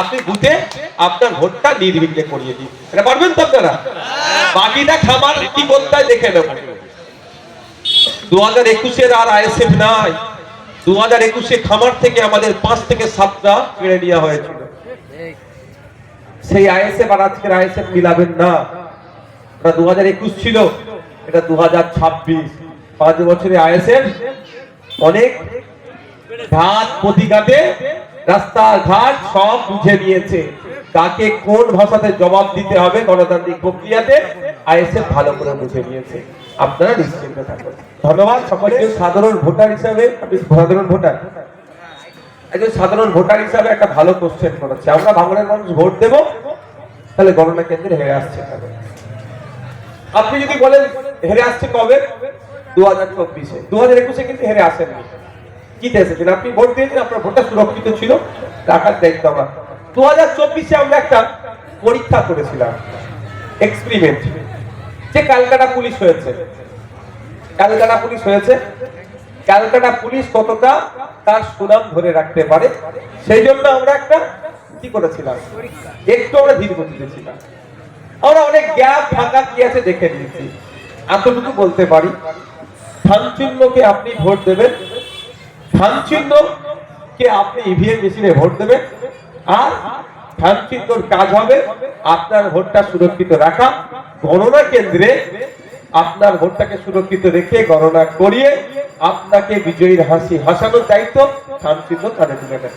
আপনি বুঝে আপনার ভোটটা নির্বিঘ্নে করিয়ে দিন। এটা পারবেন তো আপনারা? বাকিটা খামার কি করতে হয় দেখে নেব। 2021-এর আর আইএসএফ নাই। 2021-এ খামার থেকে আমাদের 5 থেকে 7টা কেড়ে নেওয়া হয়েছিল। সেই আইএসএফ আর আজকের আইএসএফ মিলাবেন না। এটা 2021 ছিল, এটা 2026। 5 বছরে আইএসএফ অনেক ঘাট প্রতিঘাতে রাস্তাঘাট সব বুঝে নিয়েছে। কাকে কোন ভাষাতে জবাব দিতে হবে গণতান্ত্রিক প্রক্রিয়াতে আইএসএফ ভালো করে বুঝে নিয়েছে। আপনারা নিশ্চিন্ত থাকুন। ধন্যবাদ সকলকে। সাধারণ ভোটার হিসাবে, আপনি সাধারণ ভোটার, একজন সাধারণ ভোটার হিসাবে একটা ভালো কোশ্চেন করেছে। আমরা ভাঙড়ের মানুষ ভোট দেব, তাহলে গণনা কেন্দ্রে হেরে আসছে কবে? আপনি যদি বলেন হেরে আসছে কবে? 2024-এ। 2021-এ কিন্তু হেরে আসেননি। কি এসেছেন? আপনি ভোট দিয়েছেন, আপনার ভোটটা সুরক্ষিত ছিল, রাখার দায়িত্ব আমার। 2024-এ আমরা একটা পরীক্ষা করেছিলাম, এক্সপেরিমেন্ট, যে ক্যালকাটা পুলিশ হয়েছে। ক্যালকাটা পুলিশ হয়েছে, ক্যালকাটা পুলিশ কতটা তার সুনাম ধরে রাখতে পারে, সেই জন্য আমরা একটা কি করেছিলাম, একটু আমরা ধীর গতিতে ছিলাম। আমরা অনেক গ্যাপ ফাঁকা কি আছে দেখে নিয়েছি। এতটুকু বলতে পারি, ধানচিহ্নকে আপনি ভোট দেবেন, ধানচিহ্নকে আপনি ইভিএম মেশিনে ভোট দেবেন, আর ধানচিহ্নর কাজ হবে আপনার ভোটটা সুরক্ষিত রাখা। গণনা কেন্দ্রে আপনার ভোটটাকে সুরক্ষিত রেখে গণনা করিয়ে আপনাকে বিজয়ীর হাসি হাসানোর দায়িত্ব ধানচিহ্ন কাঁধে তুলে নেবে।